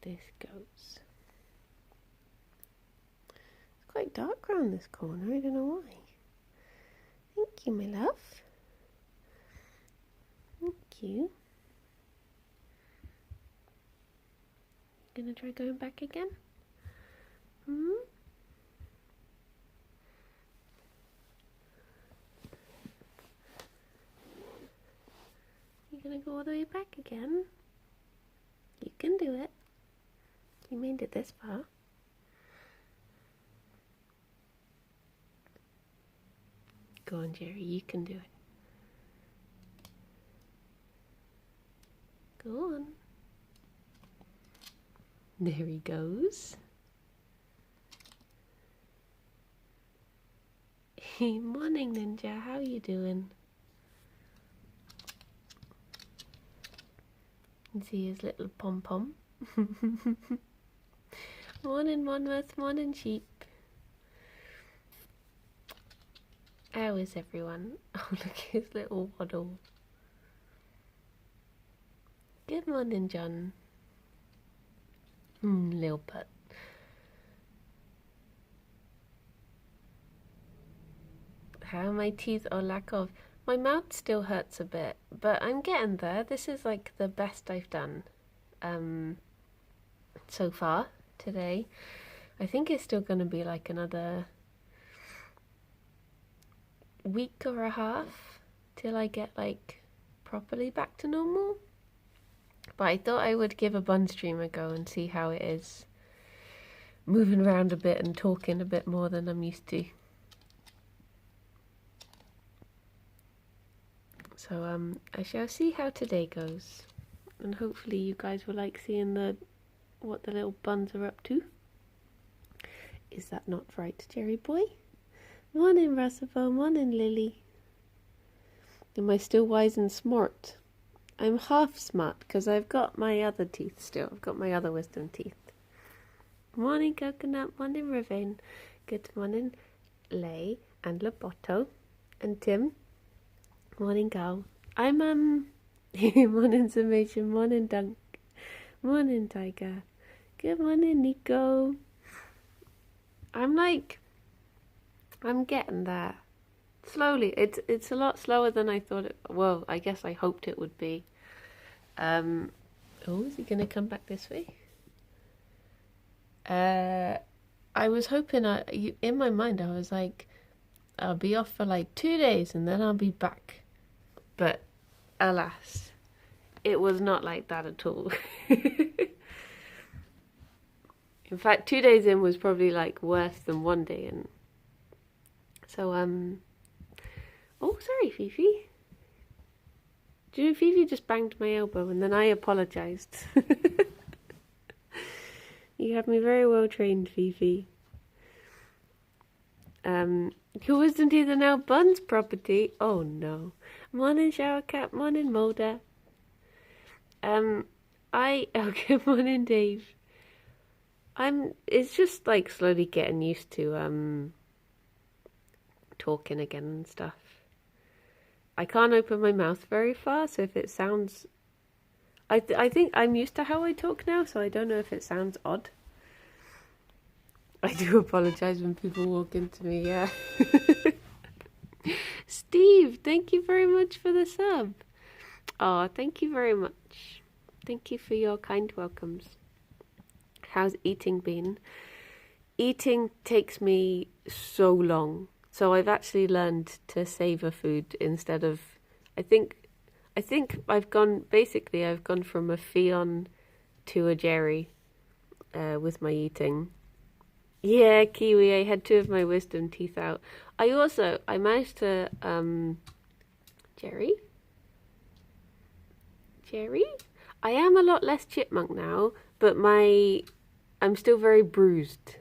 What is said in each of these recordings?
this goes. It's quite dark around this corner, I don't know why. Thank you, my love. Thank you. Gonna try going back again? Hmm? You gonna go all the way back again? You can do it. You made it this far. Go on, Gerry, you can do it. Go on. There he goes. Morning, Ninja. How you doing? See his little pom-pom. Morning, Monmouth. Morning, sheep. How is everyone? Oh, look at his little waddle. Good morning, John. Little putt. How are my teeth or lack of? My mouth still hurts a bit, but I'm getting there. This is like the best I've done so far today. I think it's still going to be like another week or a half till I get like properly back to normal. But I thought I would give a bun stream a go and see how it is. Moving around a bit and talking a bit more than I'm used to. So I shall see how today goes. And hopefully you guys will like seeing what the little buns are up to. Is that not right, Gerry boy? Morning, Russell. Morning, Lily. Am I still wise and smart? I'm half smart because I've got my other teeth still. I've got my other wisdom teeth. Morning, Coconut. Morning, Ravine. Good morning, Lay and Loboto and Tim. Morning, Gal. I'm morning, Summation. Morning, Dunk. Morning, Tiger. Good morning, Nico. I'm getting there. Slowly. It's a lot slower than I thought it. Well, I guess I hoped it would be. Oh, is he gonna come back this way? I was hoping. In my mind, I was like, I'll be off for like 2 days and then I'll be back. But alas, it was not like that at all. In fact, 2 days in was probably like worse than 1 day in. So oh, sorry, Fifi. Do you know Fifi just banged my elbow and then I apologised. You have me very well trained, Fifi. Your wisdom teeth are now Bun's property. Oh no. Morning, Shower Cat. Morning, Mulder. Good morning, Dave. It's just like slowly getting used to talking again and stuff. I can't open my mouth very far, so if it sounds, I think I'm used to how I talk now, so I don't know if it sounds odd. I do apologise when people walk into me, yeah. Steve, thank you very much for the sub. Oh, thank you very much. Thank you for your kind welcomes. How's eating been? Eating takes me so long. So I've actually learned to savour food instead of... I think I've gone from a Ffion to a Gerry with my eating. Yeah, Kiwi, I had 2 of my wisdom teeth out. I managed to... Gerry? I am a lot less chipmunk now, but I'm still very bruised.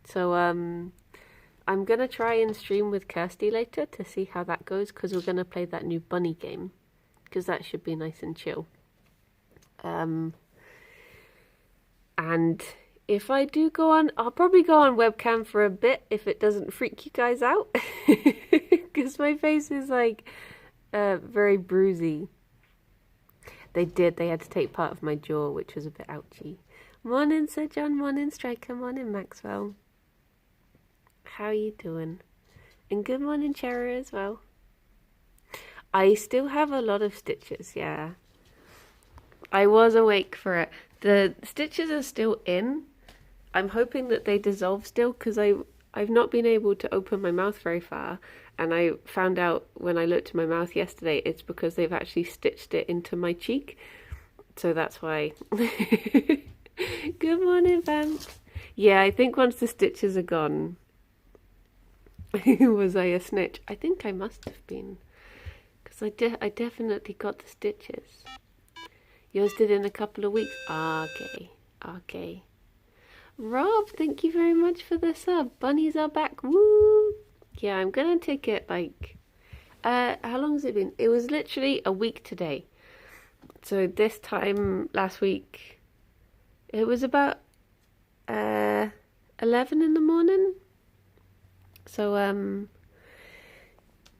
So, I'm going to try and stream with Kirsty later to see how that goes, because we're going to play that new bunny game, because that should be nice and chill. And if I do go on, I'll probably go on webcam for a bit if it doesn't freak you guys out, because my face is like very bruisey. They did. They had to take part of my jaw, which was a bit ouchy. Morning, Sir John. Morning, Striker. Morning, Maxwell. How are you doing? And good morning, Cherry, as well. I still have a lot of stitches, yeah. I was awake for it. The stitches are still in. I'm hoping that they dissolve still, because I've not been able to open my mouth very far. And I found out when I looked at my mouth yesterday, it's because they've actually stitched it into my cheek. So that's why. Good morning, Vamp. Yeah, I think once the stitches are gone. Was I a snitch? I think I must have been. Because I definitely got the stitches. Yours did in a couple of weeks. Okay. Okay. Rob, thank you very much for the sub. Bunnies are back. Woo! Yeah, I'm gonna take it like... how long has it been? It was literally a week today. So this time last week, it was about 11 in the morning. So,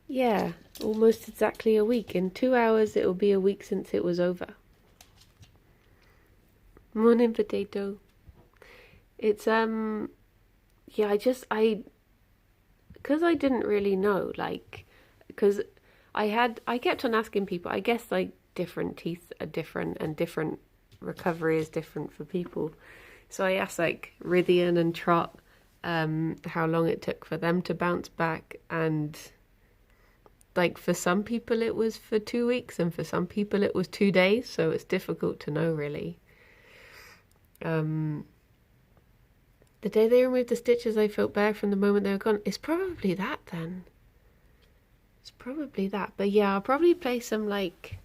yeah, almost exactly a week. In 2 hours, it will be a week since it was over. Morning, potato. It's, yeah, because I didn't really know, like, because I kept on asking people, I guess, like, different teeth are different and different recovery is different for people. So I asked, like, Rythian and Trot, how long it took for them to bounce back, and like for some people it was for 2 weeks and for some people it was 2 days, so it's difficult to know really. The day they removed the stitches I felt bad from the moment they were gone. It's probably that then. It's probably that. But yeah, I'll probably play some like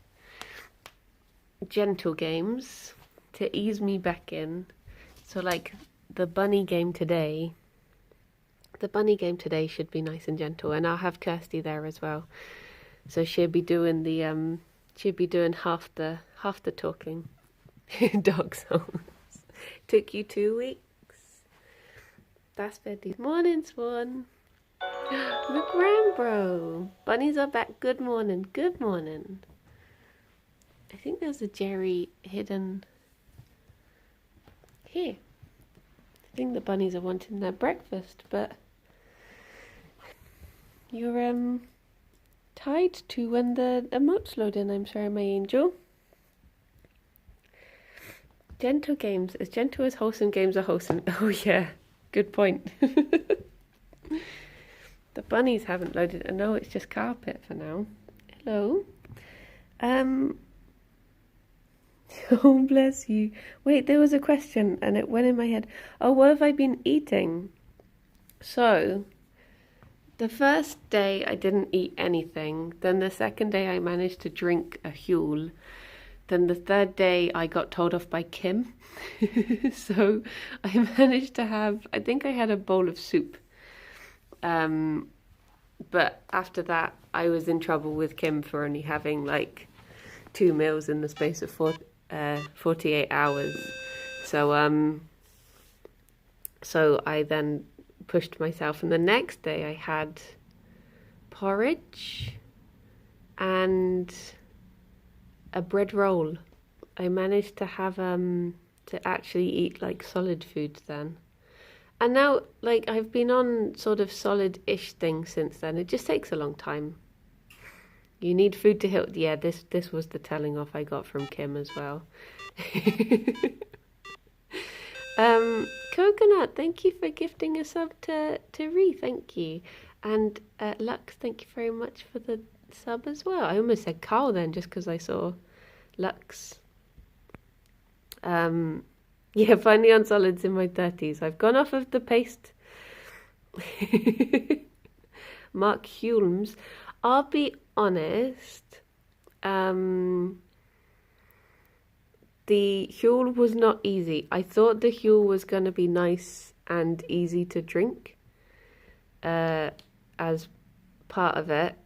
gentle games to ease me back in. So like the bunny game today. The bunny game today should be nice and gentle, and I'll have Kirsty there as well. So she'll be doing the half the talking. Dog songs. Took you 2 weeks. That's Betty's morning, Swan. Look around, bro. Bunnies are back. Good morning. Good morning. I think there's a Gerry hidden here. I think the bunnies are wanting their breakfast, but you're tied to when the emotes load in. I'm sorry, my angel. Gentle games, as gentle as wholesome games are wholesome. Oh yeah, good point. The bunnies haven't loaded. I know it's just carpet for now. Hello. Oh, bless you. Wait, there was a question and it went in my head. Oh, what have I been eating? So, the first day I didn't eat anything. Then the second day I managed to drink a Huel. Then the third day I got told off by Kim. So I managed to have, I think I had a bowl of soup. But after that I was in trouble with Kim for only having like 2 meals in the space of 48 hours. So I then pushed myself, and the next day I had porridge and a bread roll. I managed to have to actually eat like solid foods then. And now like I've been on sort of solid-ish things since then. It just takes a long time. You need food to help. Yeah, this was the telling off I got from Kim as well. Coconut, thank you for gifting a sub to Ree, thank you. And Lux, thank you very much for the sub as well. I almost said Carl then just because I saw Lux. Yeah, finally on solids in my 30s. I've gone off of the paste. Mark Hulmes. I'll be honest, the Huel was not easy. I thought the Huel was going to be nice and easy to drink as part of it,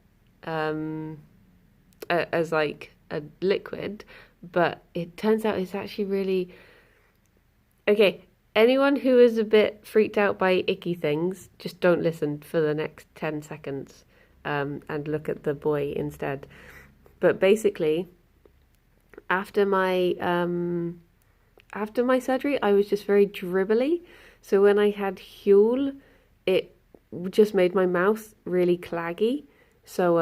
as like a liquid, but it turns out it's actually really... Okay, anyone who is a bit freaked out by icky things, just don't listen for the next 10 seconds. And look at the boy instead. But basically, after my surgery, I was just very dribbly. So when I had Huel, it just made my mouth really claggy. So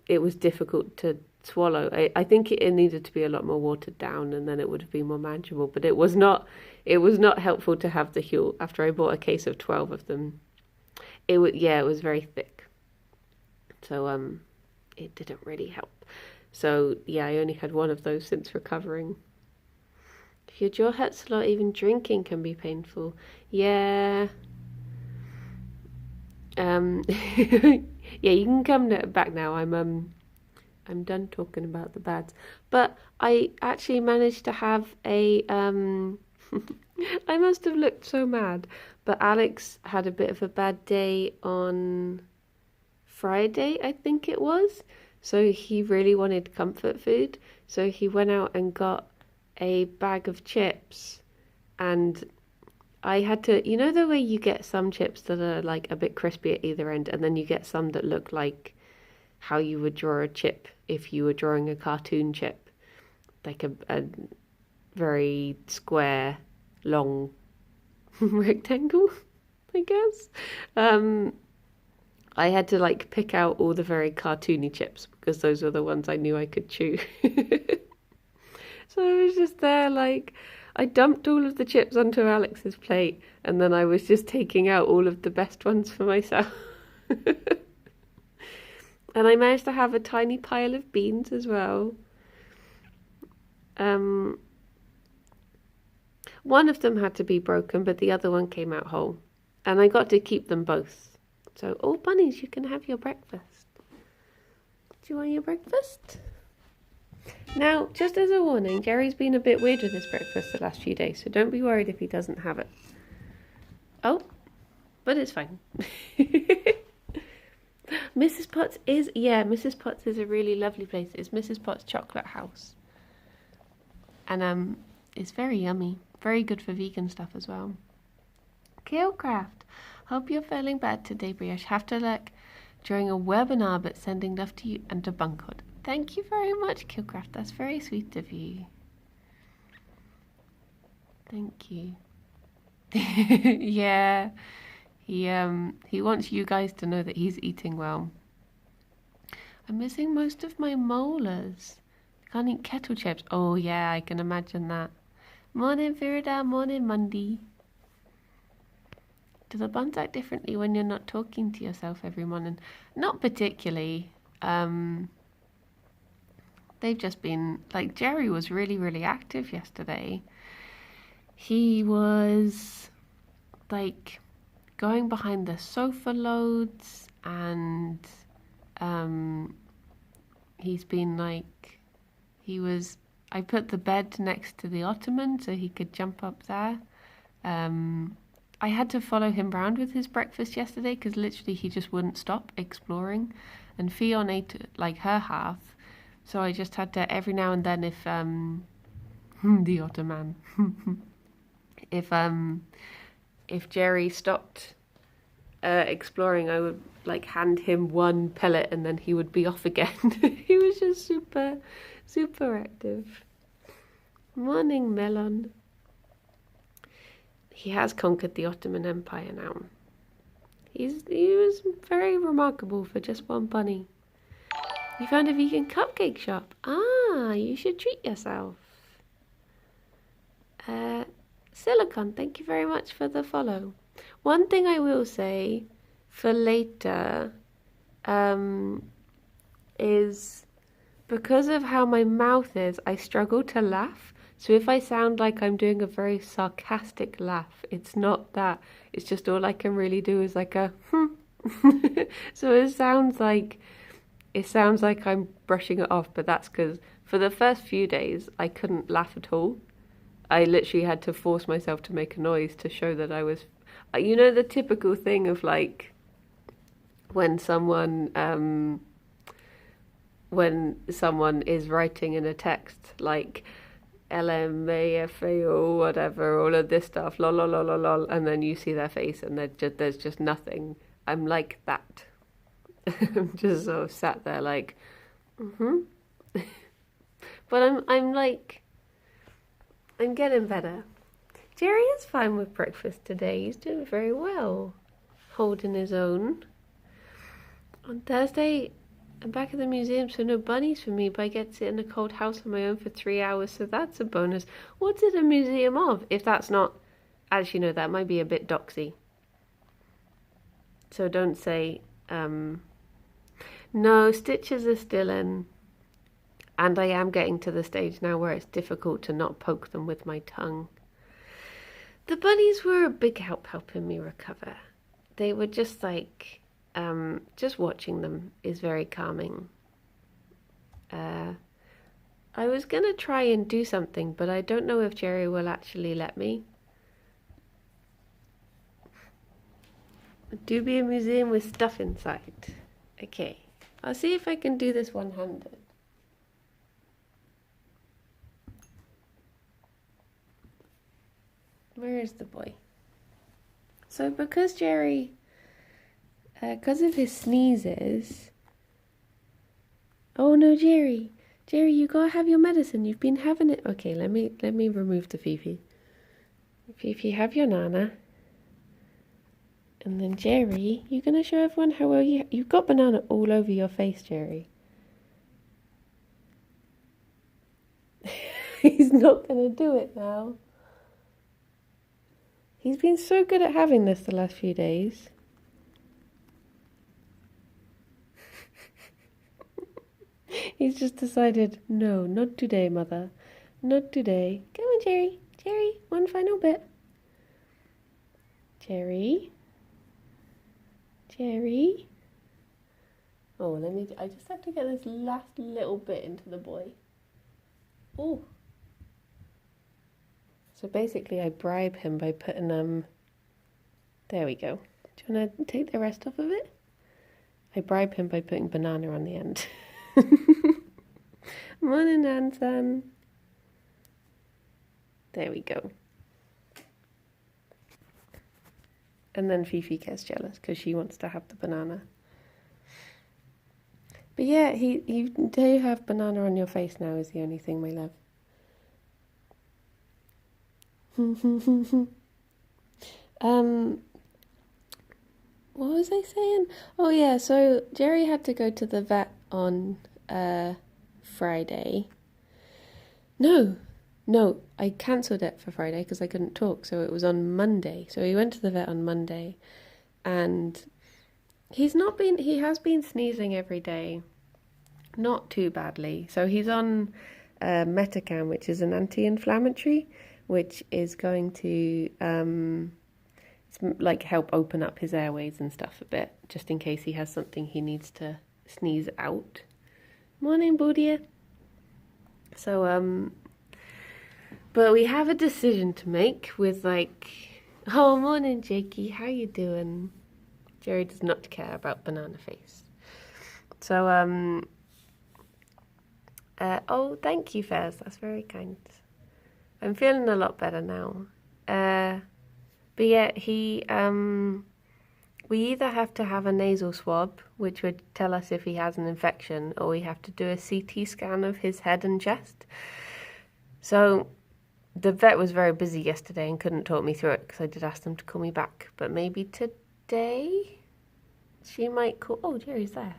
it was difficult to swallow. I think it needed to be a lot more watered down, and then it would have been more manageable. But it was not helpful to have the Huel after I bought a case of 12 of them. It was very thick. So it didn't really help. So yeah, I only had one of those since recovering. If your jaw hurts a lot, even drinking can be painful. Yeah. Yeah, you can come back now. I'm done talking about the bads. But I actually managed to have a I must have looked so mad. But Alex had a bit of a bad day on Friday, I think it was. So he really wanted comfort food. So he went out and got a bag of chips, and I had to, you know the way you get some chips that are like a bit crispy at either end, and then you get some that look like how you would draw a chip if you were drawing a cartoon chip, like a very square, long rectangle, I guess. I had to like pick out all the very cartoony chips because those were the ones I knew I could chew. So I was just there, like, I dumped all of the chips onto Alex's plate, and then I was just taking out all of the best ones for myself. And I managed to have a tiny pile of beans as well. One of them had to be broken, but the other one came out whole. And I got to keep them both. So, oh, bunnies, you can have your breakfast. Do you want your breakfast? Now, just as a warning, Gerry's been a bit weird with his breakfast the last few days, so don't be worried if he doesn't have it. Oh, but it's fine. Mrs. Potts is a really lovely place. It's Mrs. Potts' Chocolate House. And it's very yummy. Very good for vegan stuff as well. Killcraft, hope you're feeling bad today, Brioche. Have to look during a webinar, but sending love to you and to Bunkhood. Thank you very much, Killcraft. That's very sweet of you. Thank you. Yeah, he wants you guys to know that he's eating well. I'm missing most of my molars. I can't eat kettle chips. Oh yeah, I can imagine that. Morning, Virida. Morning, Monday. Do the buns act differently when you're not talking to yourself every morning? Not particularly. They've just been, like, Gerry was really, really active yesterday. He was, like, going behind the sofa loads, and he's been, like, I put the bed next to the ottoman so he could jump up there. I had to follow him around with his breakfast yesterday because literally he just wouldn't stop exploring, and Ffion ate, like, her half. So I just had to, every now and then, if the Ottoman, if Gerry stopped exploring, I would like hand him one pellet and then he would be off again. He was just super, super active. Morning, Melon. He has conquered the Ottoman Empire now. He was very remarkable for just one bunny. You found a vegan cupcake shop. Ah, you should treat yourself. Silicon, thank you very much for the follow. One thing I will say for later is because of how my mouth is, I struggle to laugh. So if I sound like I'm doing a very sarcastic laugh, it's not that. It's just all I can really do is like a So it sounds like I'm brushing it off, but that's because for the first few days I couldn't laugh at all. I literally had to force myself to make a noise to show that I was, you know, the typical thing of like when someone is writing in a text like LMAFA or whatever, all of this stuff, lol, lol, lol, lol, lol, and then you see their face and there's just nothing. I'm like that. I'm just sort of sat there like, But I'm getting better. Gerry is fine with breakfast today. He's doing very well, holding his own. On Thursday, I'm back at the museum, so no bunnies for me, but I get to sit in a cold house on my own for 3 hours, so that's a bonus. What's it a museum of? If that's not, as you know, that might be a bit doxy. So don't say, no, stitches are still in. And I am getting to the stage now where it's difficult to not poke them with my tongue. The bunnies were a big help helping me recover. They were just like, just watching them is very calming. I was going to try and do something, but I don't know if Gerry will actually let me. Do be a museum with stuff inside. Okay, I'll see if I can do this one-handed. Where is the boy? So because Gerry, because of his sneezes... Oh no, Gerry, you gotta have your medicine. You've been having it. Okay, let me remove the Fifi. Fifi, have your Nana. And then Gerry, you're gonna show everyone how well you've got banana all over your face, Gerry. He's not gonna do it now. He's been so good at having this the last few days. He's just decided, no, not today, Mother. Not today. Come on, Gerry. Gerry, one final bit. Gerry. Gerry. Oh, I just have to get this last little bit into the boy. Oh. So basically I bribe him by putting, there we go. Do you want to take the rest off of it? I bribe him by putting banana on the end. Morning, Nansan. There we go. And then Fifi gets jealous because she wants to have the banana. But yeah, you do have banana on your face now is the only thing, my love. What was I saying? Oh yeah, so Gerry had to go to the vet on Friday. No, I cancelled it for Friday because I couldn't talk, so it was on Monday. So he went to the vet on Monday, and he has been sneezing every day, not too badly. So he's on Metacam, which is an anti-inflammatory, which is going to like help open up his airways and stuff a bit, just in case he has something he needs to sneeze out. Morning, Boodia. So but we have a decision to make with oh, morning, Jakey, how you doing? Gerry does not care about banana face. So oh, thank you, Fez, that's very kind. I'm feeling a lot better now. But yeah, we either have to have a nasal swab, which would tell us if he has an infection, or we have to do a CT scan of his head and chest. So the vet was very busy yesterday and couldn't talk me through it because I did ask them to call me back. But maybe today she might call... Oh, Gerry's there.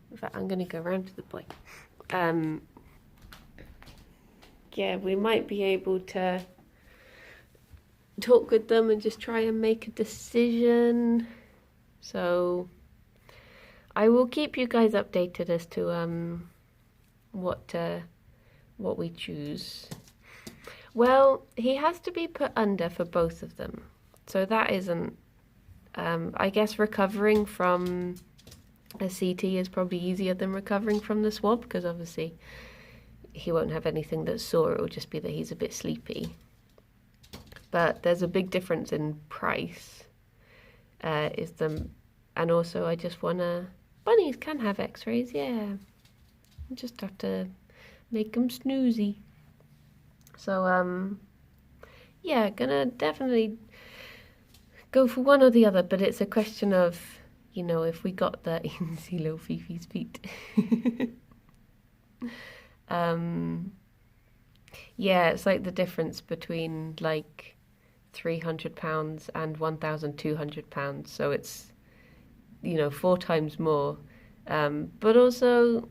In fact, I'm going to go around to the boy. Yeah, we might be able to talk with them and just try and make a decision. So I will keep you guys updated as to what we choose. Well, he has to be put under for both of them, so that isn't I guess recovering from a CT is probably easier than recovering from the swab, because obviously he won't have anything that's sore, it will just be that he's a bit sleepy. But there's a big difference in price. And also I just wanna... Bunnies can have x-rays, yeah. You just have to make them snoozy. So, yeah, gonna definitely go for one or the other, but it's a question of, you know, if we got the... You can see little Fifi's feet. Yeah, it's like the difference between like £300 and £1,200. So it's, 4 times more. But also,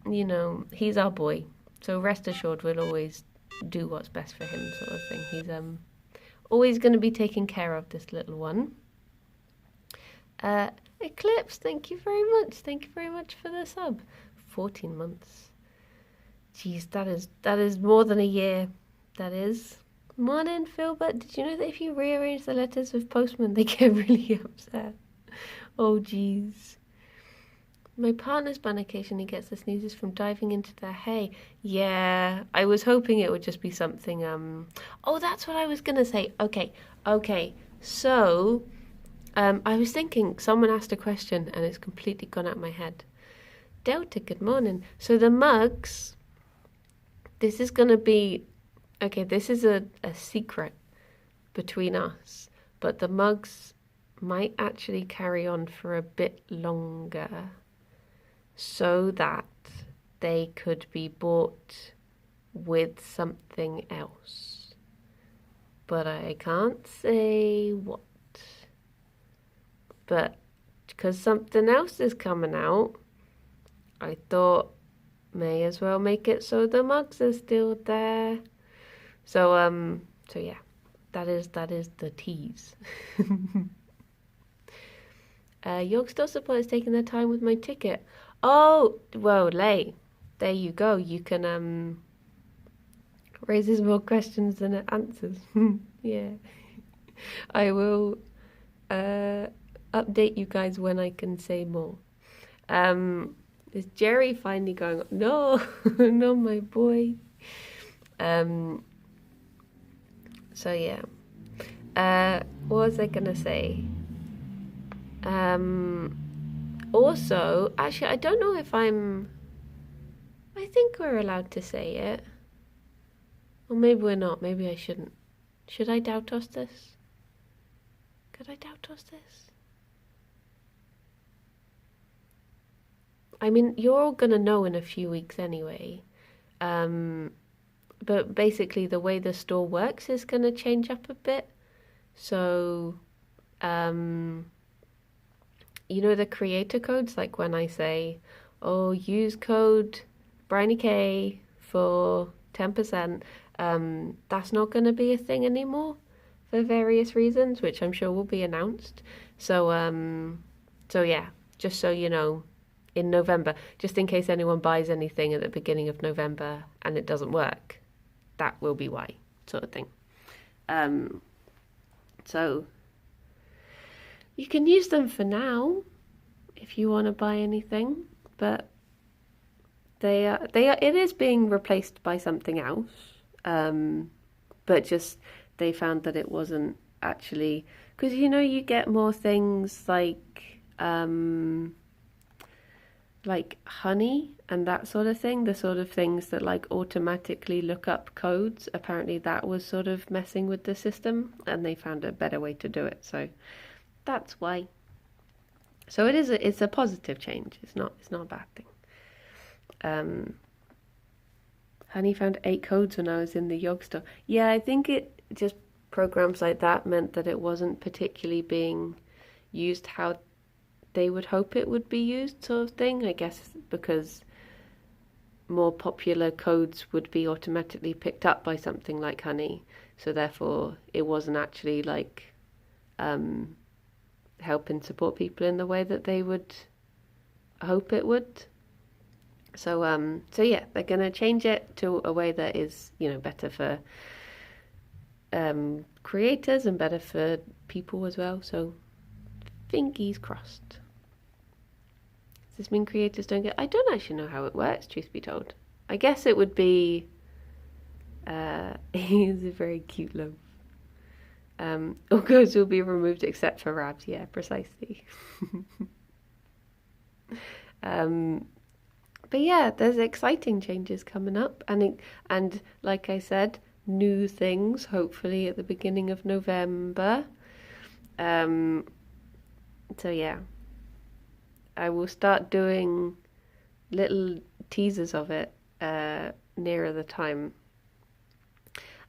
he's our boy. So rest assured we'll always do what's best for him, sort of thing. He's always going to be taking care of this little one. Uh, Eclipse, thank you very much. Thank you very much for the sub. 14 months. Jeez, that is more than a year. That is. Morning, Philbert. Did you know that if you rearrange the letters with postman, they get really upset? Oh, jeez. My partner's bun occasionally gets the sneezes from diving into the hay. Yeah, I was hoping it would just be something, Oh, that's what I was gonna say. Okay. So, I was thinking, someone asked a question and it's completely gone out of my head. Delta, good morning. So the mugs, this is gonna be... Okay, this is a secret between us, but the mugs might actually carry on for a bit longer so that they could be bought with something else. But I can't say what. But because something else is coming out, I thought may as well make it so the mugs are still there. So yeah, that is the tease. York Store Supply is taking their time with my ticket. Oh, well, Lay, there you go. You can raises more questions than it answers. Yeah, I will update you guys when I can say more. Is Gerry finally going? No, no, my boy. So yeah. What was I gonna say? Also, actually, I don't know if I think we're allowed to say it. Or maybe we're not. Maybe I shouldn't. Should I doubt us this? Could I doubt us this? I mean, you're all gonna know in a few weeks anyway. But basically the way the store works is gonna change up a bit. So, the creator codes, like when I say, oh, use code BrownieK for 10%, that's not going to be a thing anymore for various reasons, which I'm sure will be announced. So yeah, just so you know, in November, just in case anyone buys anything at the beginning of November and it doesn't work, that will be why, sort of thing. So you can use them for now if you want to buy anything, but it is being replaced by something else. But just they found that it wasn't actually, because you get more things like honey and that sort of thing, the sort of things that like automatically look up codes. Apparently that was sort of messing with the system and they found a better way to do it. So that's why. So it's a positive change. It's not a bad thing. Honey found 8 codes when I was in the Yog store. Yeah, I think it just programs like that meant that it wasn't particularly being used how they would hope it would be used, sort of thing. I guess because more popular codes would be automatically picked up by something like honey. So therefore it wasn't actually like help and support people in the way that they would hope it would. So yeah, they're gonna change it to a way that is, better for creators and better for people as well. So fingies crossed. Does this mean creators don't get... I don't actually know how it works, truth be told. I guess it would be... He's a very cute loaf. All codes will be removed except for Rabs. Yeah, precisely. But yeah, there's exciting changes coming up. And like I said, new things, hopefully at the beginning of November. So yeah. I will start doing little teasers of it nearer the time.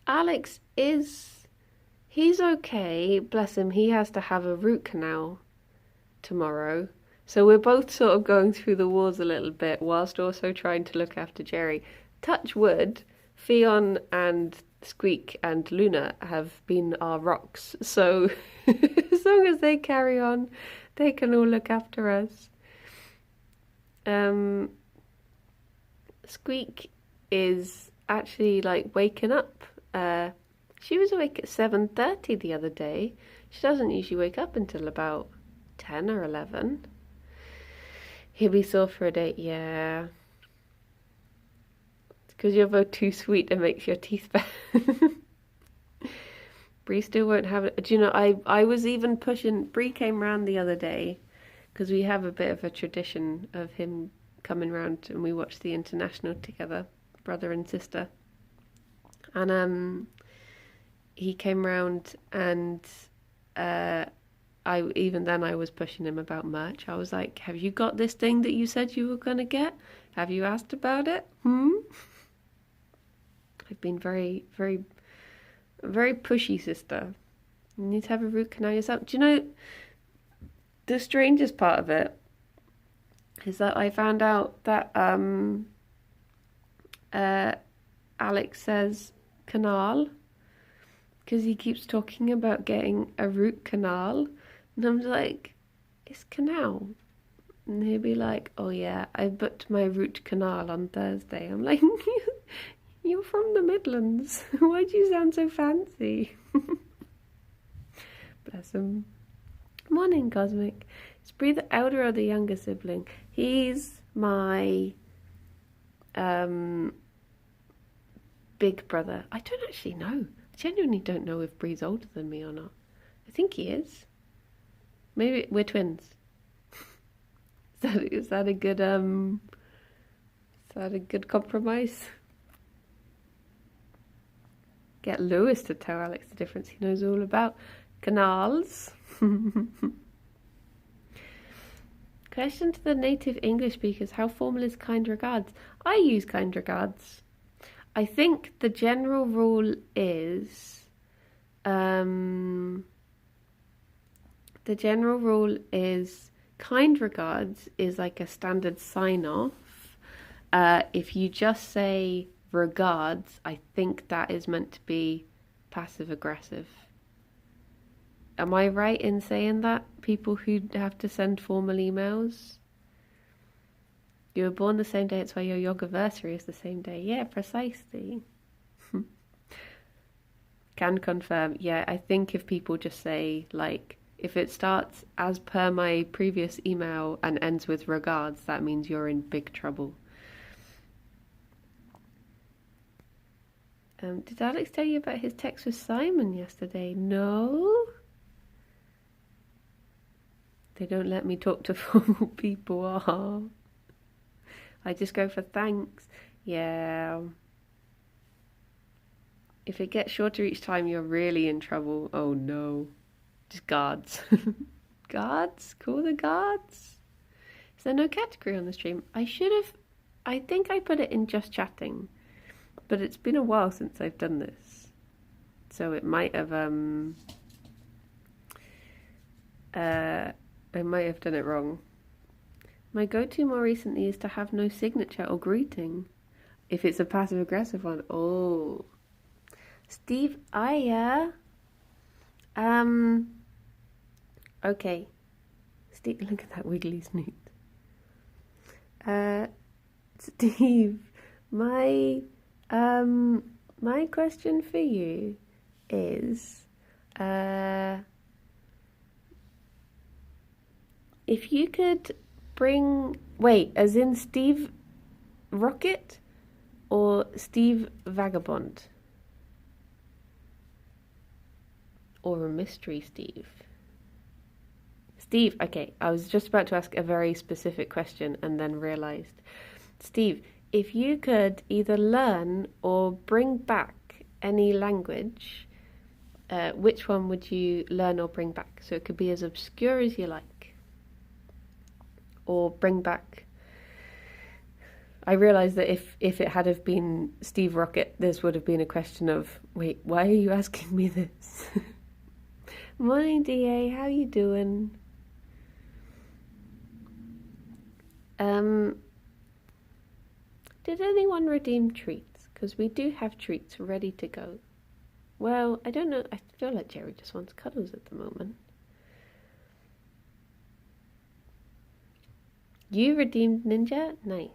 Alex he's okay, bless him. He has to have a root canal tomorrow. So we're both sort of going through the walls a little bit whilst also trying to look after Gerry. Touch wood, Ffion and Squeak and Luna have been our rocks. So as long as they carry on, they can all look after us. Squeak is actually like waking up. She was awake at 7:30 the other day. She doesn't usually wake up until about 10 or 11. He'll be sore for a day, yeah. It's because you're both too sweet and makes your teeth bad. Bree still won't have it. Do you know, I was even pushing. Bree came round the other day because we have a bit of a tradition of him coming round and we watch the international together, brother and sister. And he came round and I was pushing him about merch. I was like, have you got this thing that you said you were going to get? Have you asked about it? I've been very, very, very pushy, sister. You need to have a root canal yourself. Do you know, the strangest part of it is that I found out that Alex says canal because he keeps talking about getting a root canal. And I'm like, it's canal. And he'll be like, oh yeah, I booked my root canal on Thursday. I'm like, you're from the Midlands. Why do you sound so fancy? Bless him. Morning, Cosmic. Is Bree the elder or the younger sibling? He's my big brother. I don't actually know. I genuinely don't know if Bree's older than me or not. I think he is. Maybe we're twins. Is that a good compromise? Get Lewis to tell Alex the difference. He knows all about canals. Question to the native English speakers: how formal is kind regards? I use kind regards. I think the general rule is kind regards is like a standard sign off. If you just say regards, I think that is meant to be passive aggressive. Am I right in saying that? People who have to send formal emails? You were born the same day, it's why your yogaversary is the same day. Yeah, precisely. Can confirm. Yeah, I think if people just say, like, if it starts as per my previous email and ends with regards, that means you're in big trouble. Did Alex tell you about his text with Simon yesterday? No? They don't let me talk to formal people. Oh. I just go for thanks. Yeah. If it gets shorter each time, you're really in trouble. Oh no. Just guards. Guards? Call the guards? Is there no category on the stream? I think I put it in just chatting. But it's been a while since I've done this. So it might have, I might have done it wrong. My go-to more recently is to have no signature or greeting. If it's a passive-aggressive one. Oh. Steve, okay. Steve, look at that wiggly snoot. Steve, my question for you is, if you could as in Steve Rocket or Steve Vagabond? Or a mystery Steve? Steve, okay, I was just about to ask a very specific question and then realised. Steve, if you could either learn or bring back any language, which one would you learn or bring back? So it could be as obscure as you like. Or bring back I realised that if it had have been Steve Rocket, this would have been a question of, wait, why are you asking me this? Morning, DA, how you doing? Did anyone redeem treats? Because we do have treats ready to go. Well, I don't know. I feel like Gerry just wants cuddles at the moment. You redeemed Ninja? Nice.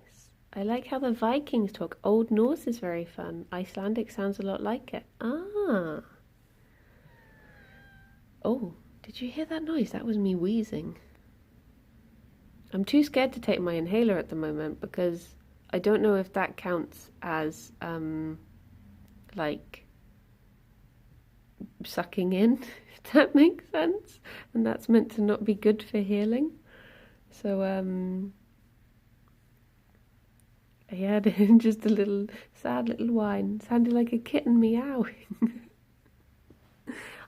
I like how the Vikings talk. Old Norse is very fun. Icelandic sounds a lot like it. Ah. Oh, did you hear that noise? That was me wheezing. I'm too scared to take my inhaler at the moment because I don't know if that counts as, like, sucking in, if that makes sense. And that's meant to not be good for healing. So, I had just a little sad little whine. Sounded like a kitten meowing.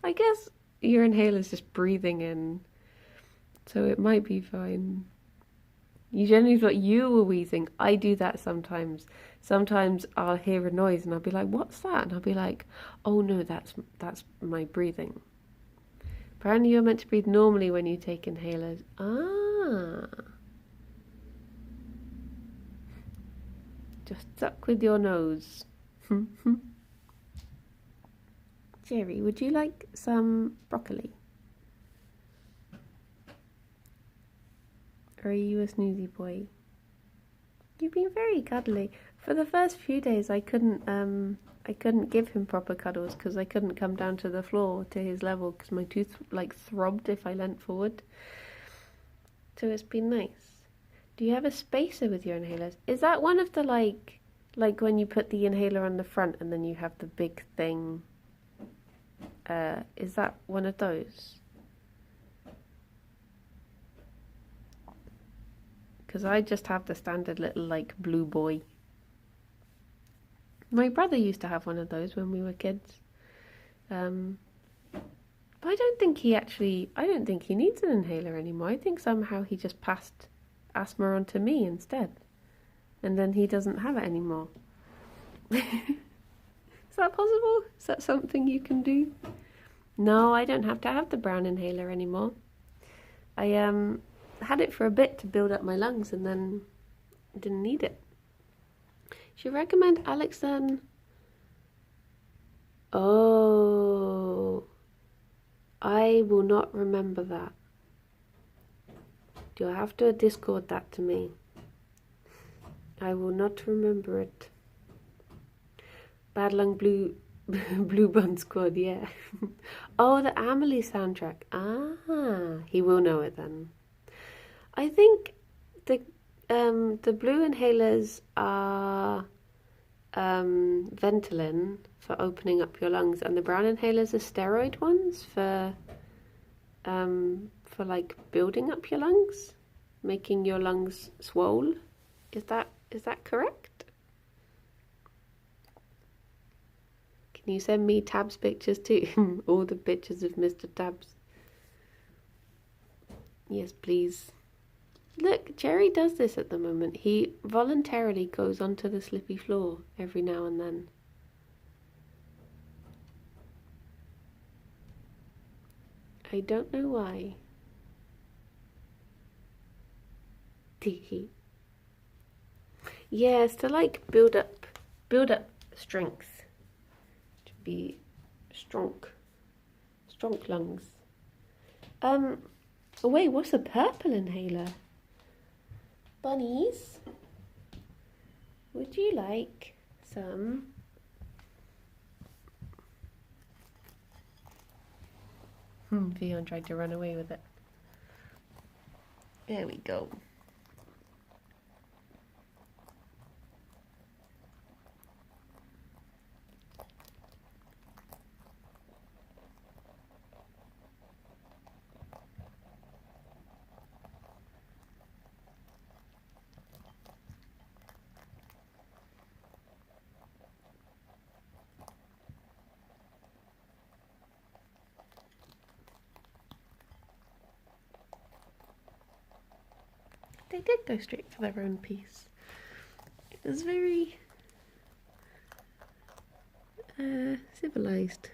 I guess your inhaler's just breathing in, so it might be fine. You generally thought you were wheezing. I do that sometimes. Sometimes I'll hear a noise and I'll be like, what's that? And I'll be like, oh no, that's my breathing. Apparently you're meant to breathe normally when you take inhalers. Ah. Just suck with your nose. Gerry, would you like some broccoli? Or are you a snoozy boy? You've been very cuddly. For the first few days I couldn't give him proper cuddles because I couldn't come down to the floor to his level because my tooth like throbbed if I leant forward. So it's been nice. Do you have a spacer with your inhalers? Is that one of the like when you put the inhaler on the front and then you have the big thing? Is that one of those? Because I just have the standard little like blue boy. My brother used to have one of those when we were kids. But I don't think he needs an inhaler anymore. I think somehow he just passed asthma on to me instead. And then he doesn't have it anymore. Is that possible? Is that something you can do? No, I don't have to have the brown inhaler anymore. I had it for a bit to build up my lungs and then didn't need it. Should recommend Alex then? Oh, I will not remember that. You'll have to Discord that to me. I will not remember it. Bad Lung Blue Blue Bun Squad, yeah. Oh, the Amelie soundtrack. Ah, he will know it then. I think the blue inhalers are Ventolin for opening up your lungs, and the brown inhalers are steroid ones for like building up your lungs, making your lungs swole. Is that correct? Can you send me Tabs pictures too? All the pictures of Mr. Tabs. Yes, please. Look, Gerry does this at the moment. He voluntarily goes onto the slippy floor every now and then. I don't know why. Teehee. Yes, to like build up strength. To be strong lungs. Oh wait, what's a purple inhaler? Bunnies, would you like some? Ffion tried to run away with it. There we go. They did go straight for their own piece. It's very civilized.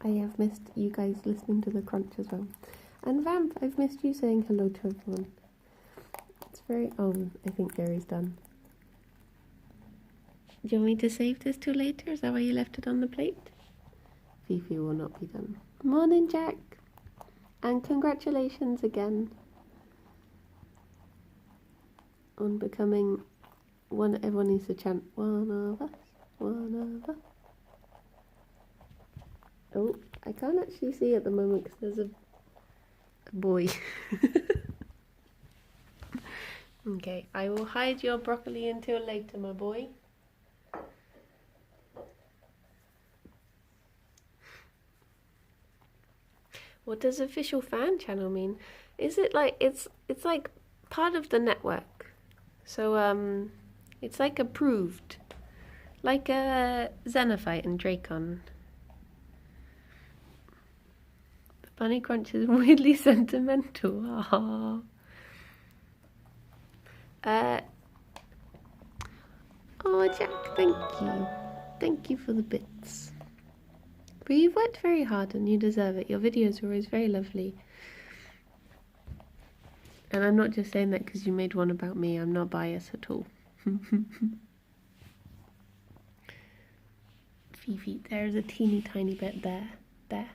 I have missed you guys listening to the crunch as well. And Vamp, I've missed you saying hello to everyone. It's very... Oh, I think Gerry's done. Do you want me to save this till later? Is that why you left it on the plate? Fifi will not be done. Morning, Jack. And congratulations again on becoming one. Everyone needs to chant, one of us, one of us. Oh, I can't actually see at the moment because there's a boy. Okay, I will hide your broccoli until later, my boy. What does official fan channel mean? Is it like it's like part of the network? So it's like approved, like a Xenophyte and Dracon. The Bunny Crunch is weirdly sentimental. Aww. Oh, Jack, thank you for the bits. But you've worked very hard and you deserve it. Your videos are always very lovely. And I'm not just saying that because you made one about me. I'm not biased at all. Fifi, there's a teeny tiny bit there. There.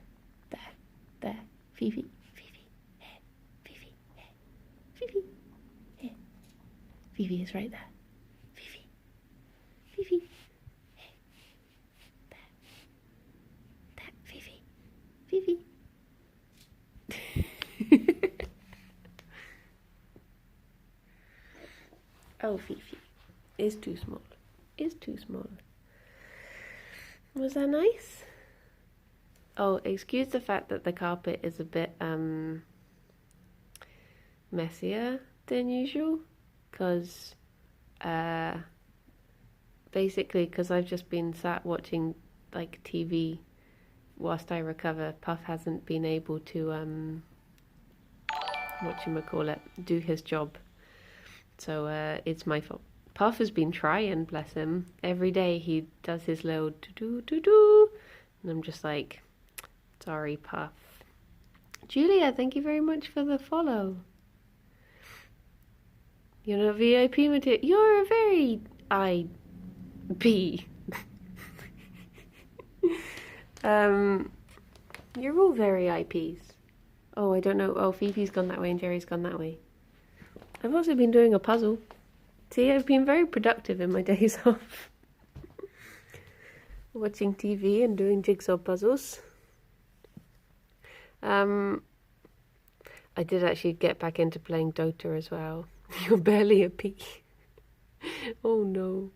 Fifi, Fifi, here. Fifi, here. Fifi, here. Fifi is right there. Fifi, Fifi. Fifi. Oh, Fifi. It's too small. It's too small. Was that nice? Oh, excuse the fact that the carpet is a bit messier than usual. Because basically because I've just been sat watching like TV whilst I recover. Puff hasn't been able to do his job, so it's my fault. Puff has been trying, bless him. Every day he does his little do, and I'm just like, sorry, Puff. Julia, thank you very much for the follow. You're not VIP material. You're a very IB. You're all very IPs. Oh, I don't know. Oh, Fifi's gone that way and Gerry's gone that way. I've also been doing a puzzle. See, I've been very productive in my days off. Watching TV and doing jigsaw puzzles. I did actually get back into playing Dota as well. You're barely a P. Oh no.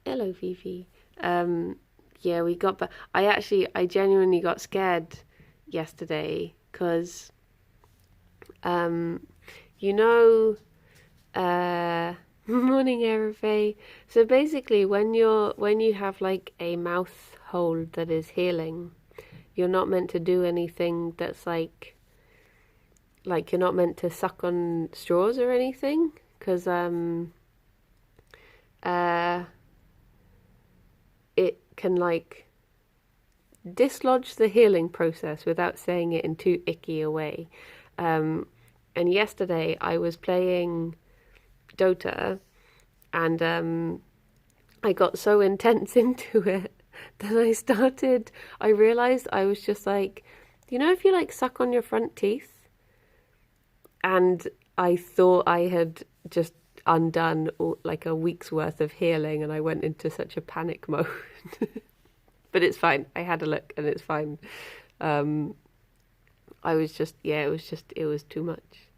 Hello, Fifi. Yeah, we got back. I genuinely got scared yesterday because, morning, Erife. So basically, when you have like a mouth hole that is healing, you're not meant to do anything that's like you're not meant to suck on straws or anything, because it can like dislodge the healing process without saying it in too icky a way. And yesterday I was playing Dota and I got so intense into it that I realised I was just like, if you like suck on your front teeth, and I thought I undone like a week's worth of healing, and I went into such a panic mode. But it's fine. I had a look and it's fine. I was just, it was too much.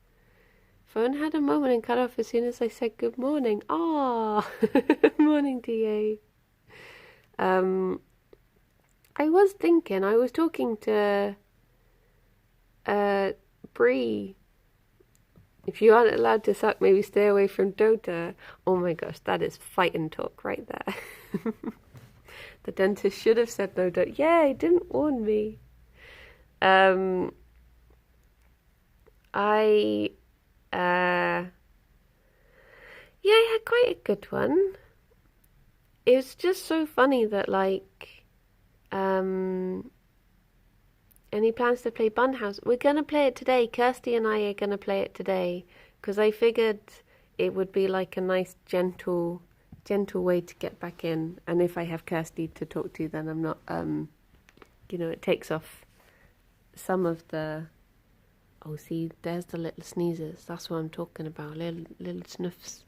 Phone had a moment and cut off as soon as I said good morning. Ah, morning DA. I was talking to Bree. If you aren't allowed to suck, maybe stay away from Dota. Oh my gosh, that is fighting talk right there. The dentist should have said no Dota. Yeah, he didn't warn me. I had quite a good one. It's just so funny that any plans to play Bun House? We're gonna play it today. Kirsty and I are gonna play it today because I figured it would be like a nice gentle way to get back in. And if I have Kirsty to talk to, then I'm not it takes off some of the. Oh, see, there's the little sneezes. That's what I'm talking about. Little sniffs.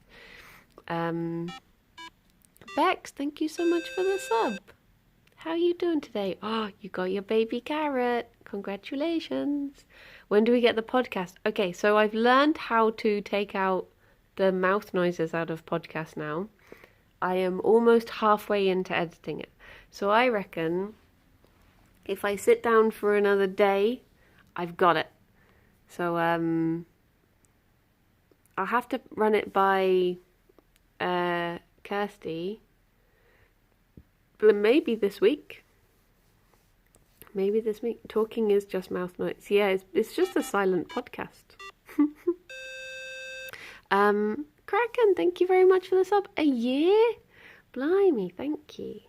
Bex, thank you so much for the sub. How are you doing today? Oh, you got your baby carrot. Congratulations. When do we get the podcast? Okay, so I've learned how to take out the mouth noises out of podcast now. I am almost halfway into editing it. So I reckon if I sit down for another day, I've got it. So I'll have to run it by Kirsty, but maybe this week. Maybe this week. Talking is just mouth noise. Yeah, it's just a silent podcast. Kraken, thank you very much for the sub. A year? Blimey, thank you.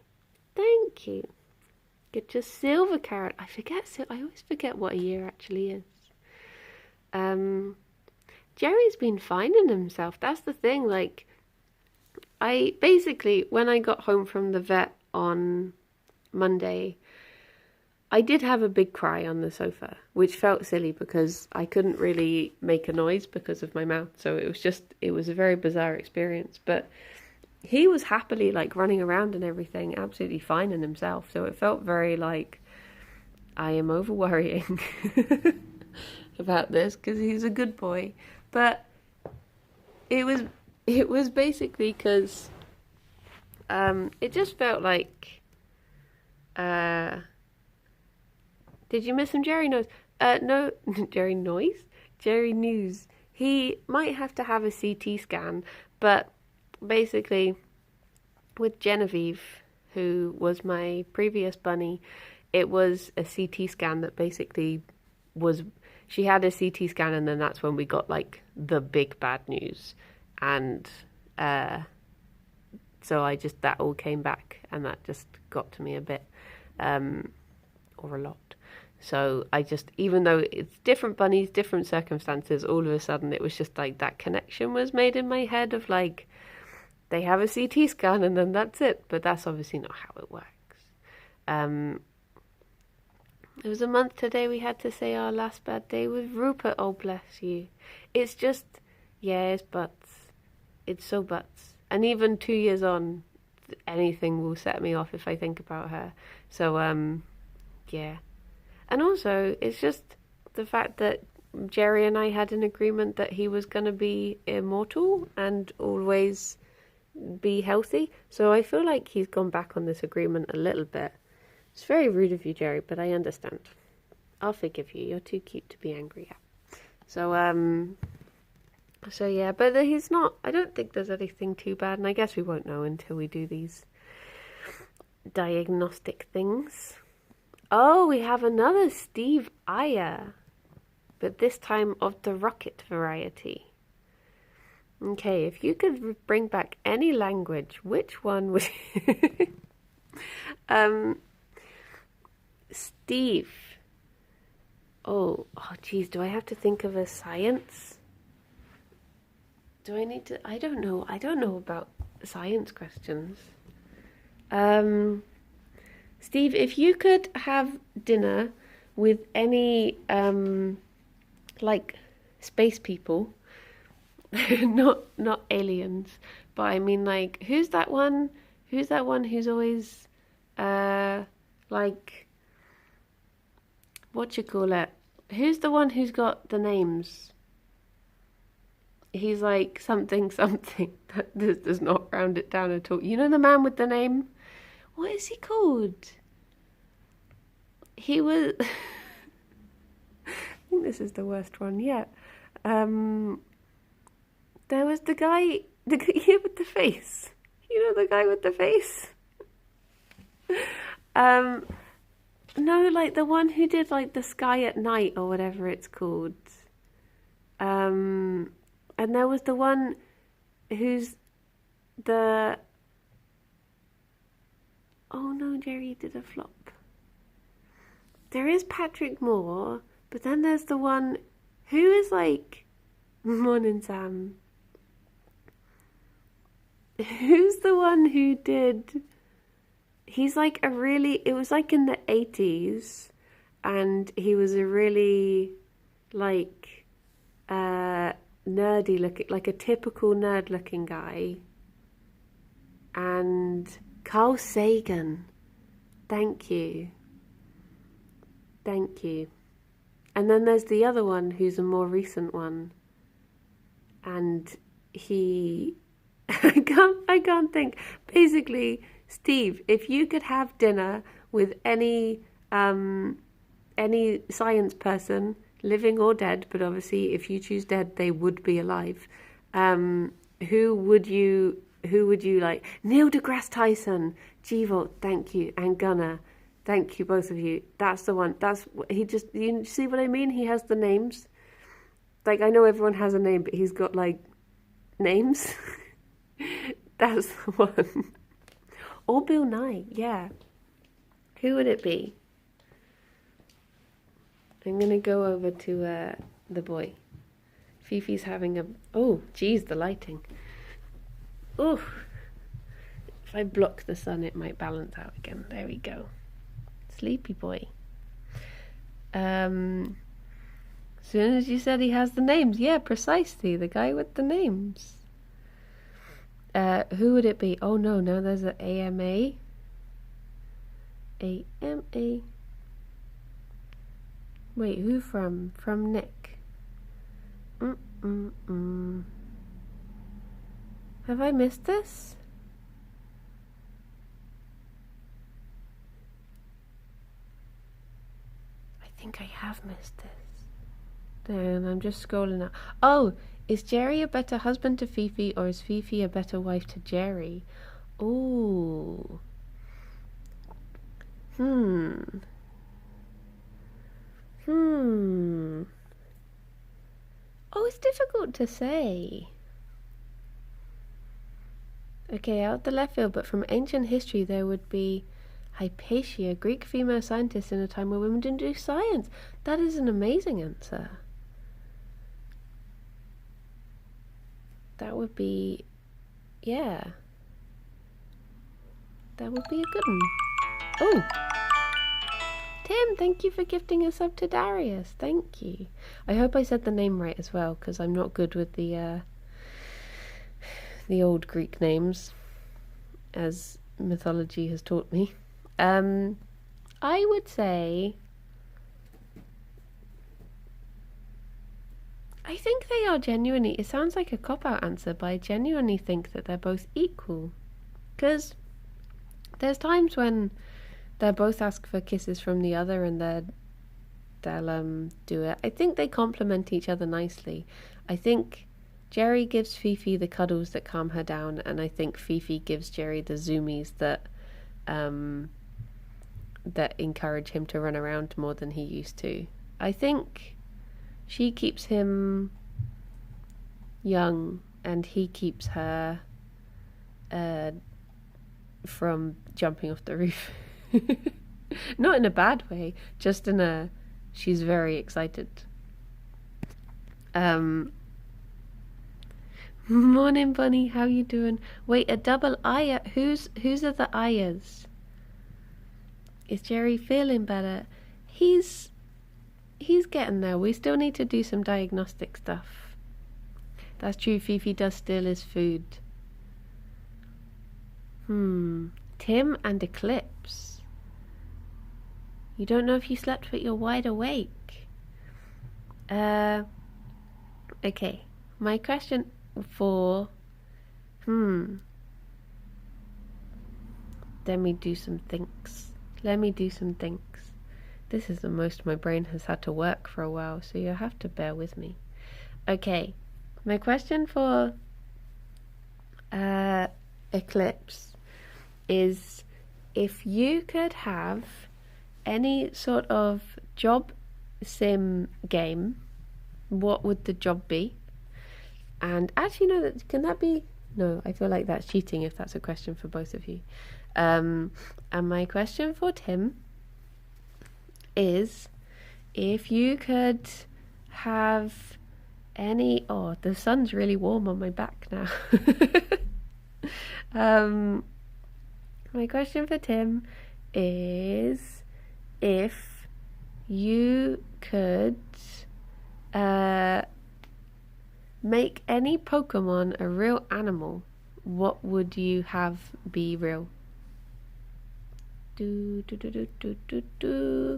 Thank you. Get your silver carrot. I always forget what a year actually is. Jerry's been finding himself. That's the thing. Like, when I got home from the vet on Monday, I did have a big cry on the sofa, which felt silly because I couldn't really make a noise because of my mouth. So it was a very bizarre experience. But he was happily like running around and everything, absolutely fine in himself. So it felt very like I am over worrying about this because he's a good boy. But it was basically because it just felt like did you miss some Jerry noise? No, Jerry noise? Jerry news. He might have to have a CT scan, but basically with Genevieve, who was my previous bunny, it was a CT scan that basically she had a CT scan, and then that's when we got like the big bad news. And so that all came back, and that just got to me a bit, or a lot. So even though it's different bunnies, different circumstances, all of a sudden it was just like that connection was made in my head of like, they have a CT scan and then that's it. But that's obviously not how it works. It was a month today we had to say our last bad day with Rupert. Oh, bless you. It's just, yeah, it's butts. It's so butts. And even 2 years on, anything will set me off if I think about her. So, yeah. And also, it's just the fact that Gerry and I had an agreement that he was going to be immortal and always be healthy. So I feel like he's gone back on this agreement a little bit. It's very rude of you, Gerry, but I understand. I'll forgive you. You're too cute to be angry at. So yeah, but he's not. I don't think there's anything too bad, and I guess we won't know until we do these diagnostic things. Oh, we have another Steve Ayer, but this time of the rocket variety. Okay, if you could bring back any language, which one would Steve. Oh, geez, do I have to think of a science? Do I need to? I don't know about science questions. Steve, if you could have dinner with any, like, space people, Not aliens, but I mean like who's that one? Who's that one who's always like what you call it? Who's the one who's got the names? He's like something something. This does not round it down at all. You know the man with the name? What is he called? He was I think this is the worst one yet. There was the guy here with the face. You know the guy with the face? No, like the one who did like the Sky at Night or whatever it's called. And there was the one who's the... Oh no, Gerry did a flop. There is Patrick Moore, but then there's the one who is like... Morning, Sam. Who's the one who did... He's like a really... It was like in the 80s, and he was a really like nerdy looking, like a typical nerd looking guy. And Carl Sagan. Thank you. Thank you. And then there's the other one who's a more recent one. And he... I can't think. Basically, Steve, if you could have dinner with any science person, living or dead, but obviously if you choose dead, they would be alive. Who would you like? Neil deGrasse Tyson, G-Volt, thank you, and Gunnar, thank you, both of you. That's the one. That's he just. You see what I mean? He has the names. Like I know everyone has a name, but he's got like names. That's the one. Or Bill Nye, yeah. Who would it be? I'm going to go over to the boy. Fifi's having a... Oh, geez, the lighting. Oh, if I block the sun, it might balance out again. There we go. Sleepy boy. As soon as you said he has the names. Yeah, precisely. The guy with the names. Who would it be? Oh no, now there's an AMA. AMA. Wait, who from? From Nick. Have I missed this? I think I have missed this. Then I'm just scrolling now. Oh, is Gerry a better husband to Fifi, or is Fifi a better wife to Gerry? Ooh. Oh, it's difficult to say. Okay, out the left field, but from ancient history there would be Hypatia, Greek female scientist in a time where women didn't do science. That is an amazing answer. That would be, yeah. That would be a good one. Oh! Tim, thank you for gifting a sub to Darius. Thank you. I hope I said the name right as well, because I'm not good with the old Greek names, as mythology has taught me. I would say... I think they are genuinely... It sounds like a cop-out answer, but I genuinely think that they're both equal. Because there's times when they'll both ask for kisses from the other and they'll do it. I think they complement each other nicely. I think Gerry gives Fifi the cuddles that calm her down, and I think Fifi gives Gerry the zoomies that encourage him to run around more than he used to. I think she keeps him young and he keeps her from jumping off the roof. Not in a bad way, just in a she's very excited. Morning, Bunny, how you doing? Wait, a double Aya. Whose are the Ayas? Is Gerry feeling better? He's getting there. We still need to do some diagnostic stuff. That's true. Fifi does steal his food. Tim and Eclipse. You don't know if you slept, but you're wide awake. Okay. My question for... Let me do some thinks. This is the most my brain has had to work for a while, so you'll have to bear with me. Okay. My question for Eclipse is, if you could have any sort of job sim game, what would the job be? And actually, no, can that be? No, I feel like that's cheating if that's a question for both of you. And my question for Tim is, if you could have any... Oh, the sun's really warm on my back now. My question for Tim is, if you could make any Pokemon a real animal, what would you have be real?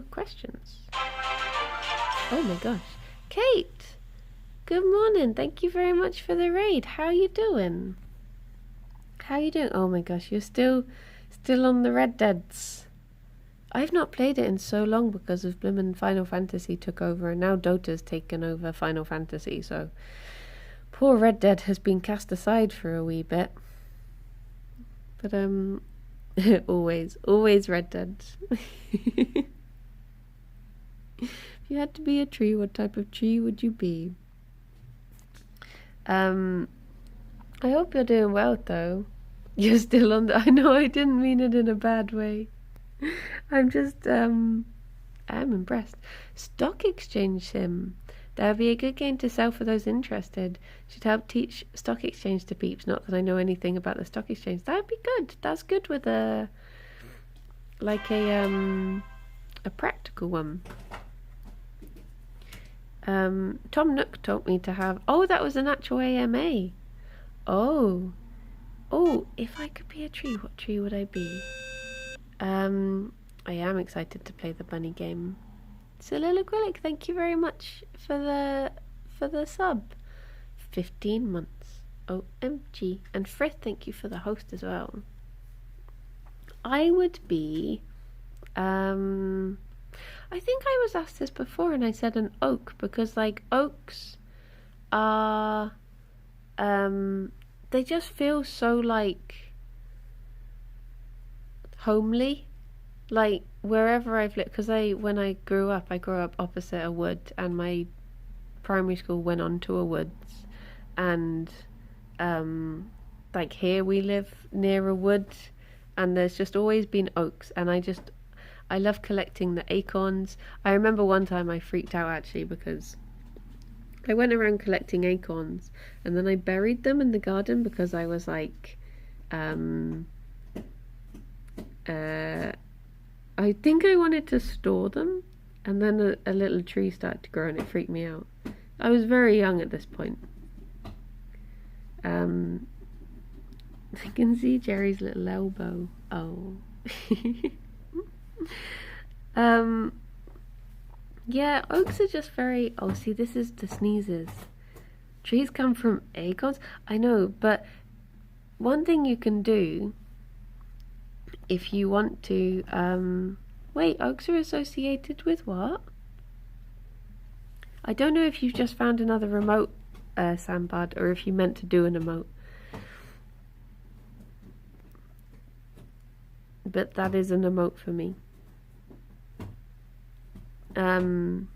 Questions. Oh my gosh. Kate! Good morning. Thank you very much for the raid. How are you doing? Oh my gosh, you're still on the Red Deads. I've not played it in so long because of Blimmin' Final Fantasy took over, and now Dota's taken over Final Fantasy, so poor Red Dead has been cast aside for a wee bit. But always Red Dead. If you had to be a tree, what type of tree would you be? I hope you're doing well though. You're still on the... I know, I didn't mean it in a bad way. I'm just, I'm impressed. Stock Exchange Sim. That would be a good game to sell for those interested. Should help teach stock exchange to peeps. Not that I know anything about the stock exchange. That would be good. That's good with a practical one. Tom Nook told me to have... Oh, that was an actual AMA. Oh, if I could be a tree, what tree would I be? I am excited to play the bunny game. Soliloquilic, thank you very much for the sub. 15 months. OMG. And Frith, thank you for the host as well. I would be... I think I was asked this before and I said an oak, because like oaks are... they just feel so like homely. Like wherever I've lived, because when I grew up opposite a wood, and my primary school went on to a woods, and like here we live near a wood, and there's just always been oaks, and I love collecting the acorns. I remember one time I freaked out actually because I went around collecting acorns, and then I buried them in the garden because I was like I think I wanted to store them, and then a little tree started to grow and it freaked me out. I was very young at this point. I can see Jerry's little elbow. Oh. Yeah, oaks are just very... Oh, see, this is the sneezes. Trees come from acorns. I know, but one thing you can do... if you want to, wait, oaks are associated with what? I don't know if you've just found another remote, Sandbad, or if you meant to do an emote. But that is an emote for me. Who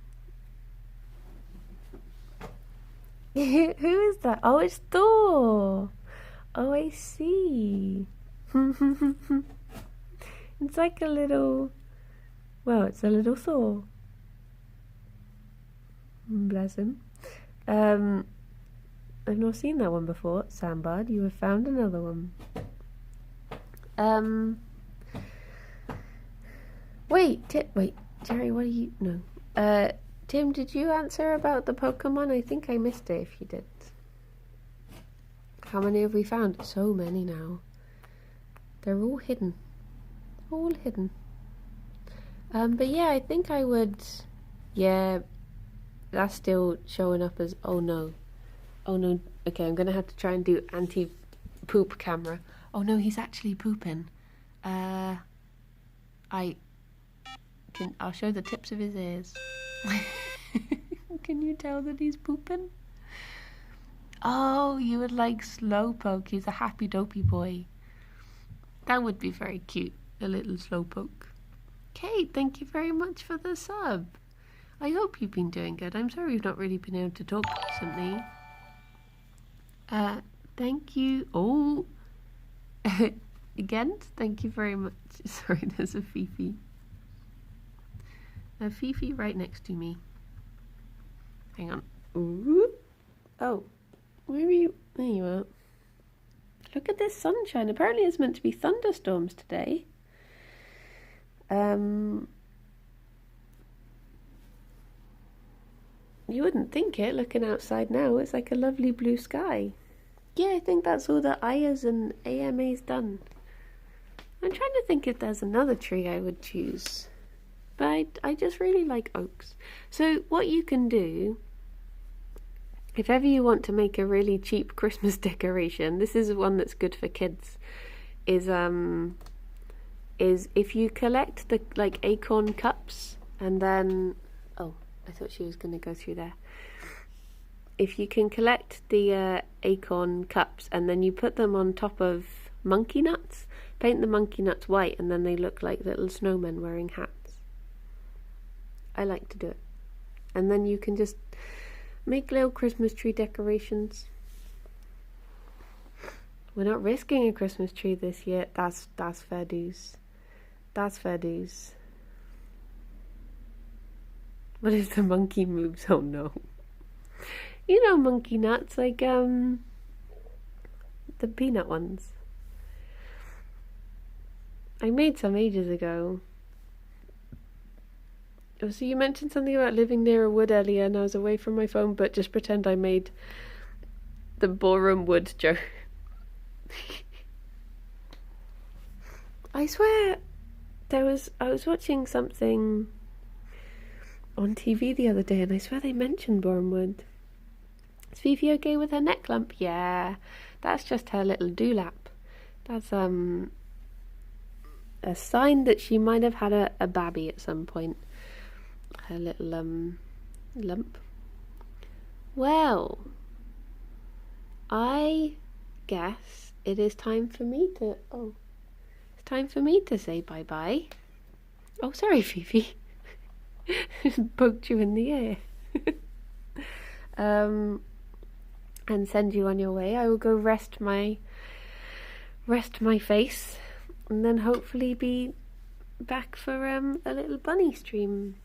is that? Oh, it's Thor! Oh, I see. It's like a little... Well, it's a little Thor. Bless him. I've not seen that one before. Sandbard, you have found another one. Wait, Jerry, what are you... No. Tim, did you answer about the Pokemon? I think I missed it if you did. How many have we found? So many now. They're all hidden. All hidden. But yeah, I think I would... Yeah, that's still showing up as... Oh no. Oh no. Okay, I'm going to have to try and do anti-poop camera. Oh no, he's actually pooping. I'll show the tips of his ears. Can you tell that he's pooping? Oh, you would like Slowpoke. He's a happy dopey boy. That would be very cute, a little Slowpoke. Kate, thank you very much for the sub. I hope you've been doing good. I'm sorry we've not really been able to talk recently. Thank you. Oh, again, thank you very much. Sorry, there's a Fifi. A Fifi right next to me. Hang on. Ooh. Oh, where are you? There you are. Look at this sunshine. Apparently it's meant to be thunderstorms today. You wouldn't think it looking outside now. It's like a lovely blue sky. Yeah, I think that's all the Ayas and AMA's done. I'm trying to think if there's another tree I would choose. But I just really like oaks. So what you can do, if ever you want to make a really cheap Christmas decoration, this is one that's good for kids, is if you collect the like acorn cups and then... Oh, I thought she was going to go through there. If you can collect the acorn cups and then you put them on top of monkey nuts, paint the monkey nuts white, and then they look like little snowmen wearing hats. I like to do it. And then you can just make little Christmas tree decorations. We're not risking a Christmas tree this year. That's fair dues. That's fair dues. What if the monkey moves? Oh no. You know monkey nuts, like the peanut ones. I made some ages ago. Oh, so you mentioned something about living near a wood earlier and I was away from my phone, but just pretend I made the ballroom wood joke. I swear I was watching something on TV the other day and I swear they mentioned ballroom wood. Is Fifi okay with her neck lump? Yeah, that's just her little dewlap. That's a sign that she might have had a babby at some point. Her little lump. Well, I guess it is time for me to... Oh, it's time for me to say bye-bye. Oh, sorry, Fifi. Just poked you in the ear. And send you on your way. I will go rest my face and then hopefully be back for a little bunny stream.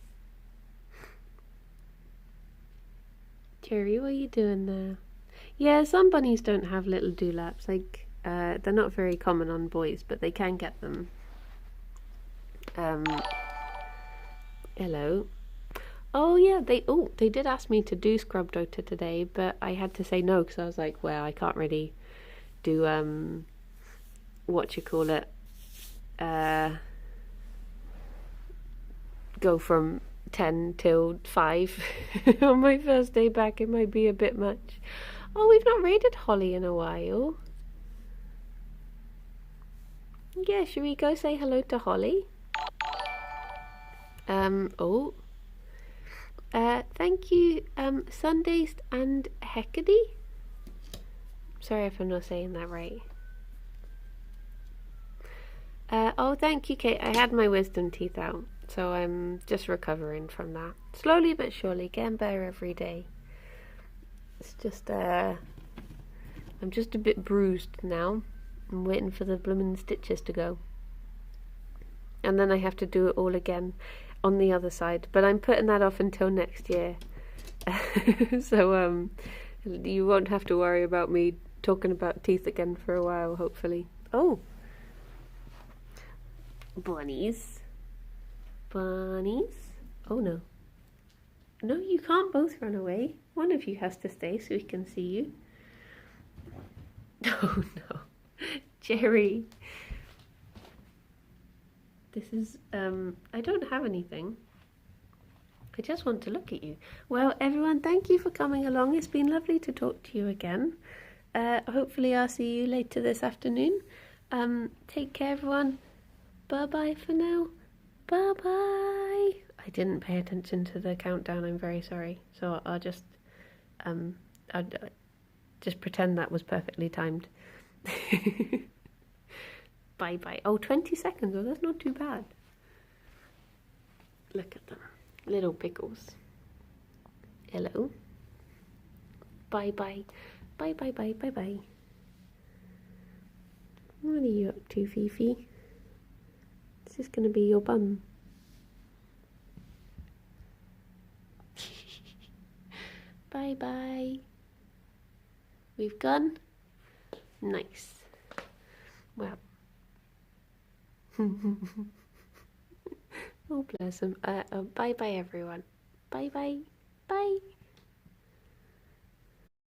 Gerry, what are you doing there? Yeah, some bunnies don't have little dewlaps. Like, they're not very common on boys, but they can get them. Hello. Oh yeah, they did ask me to do Scrub Dota today, but I had to say no because I was like, well, I can't really do go from 10 till 5 on my first day back. It might be a bit much. Oh, we've not raided Holly in a while. Yeah, should we go say hello to Holly? Thank you, Sundays and Hecady. Sorry if I'm not saying that right. Oh, thank you, Kate. I had my wisdom teeth out, so I'm just recovering from that. Slowly but surely, getting better every day. It's just, I'm just a bit bruised now. I'm waiting for the blooming stitches to go. And then I have to do it all again on the other side. But I'm putting that off until next year. So, you won't have to worry about me talking about teeth again for a while, hopefully. Oh! Bunnies. Bunnies. Oh no. No, you can't both run away. One of you has to stay so we can see you. Oh no, Gerry. This is, I don't have anything. I just want to look at you. Well, everyone, thank you for coming along. It's been lovely to talk to you again. Hopefully I'll see you later this afternoon. Take care, everyone. Bye-bye for now. Bye-bye. I didn't pay attention to the countdown. I'm very sorry. So I'll just pretend that was perfectly timed. Bye-bye. Oh, 20 seconds. Oh, that's not too bad. Look at them. Little pickles. Hello. Bye-bye. Bye-bye-bye. Bye-bye. What are you up to, Fifi? Is this going to be your bum? Bye-bye. We've gone? Nice. Well. Oh, bless him. Bye-bye, everyone. Bye-bye. Bye.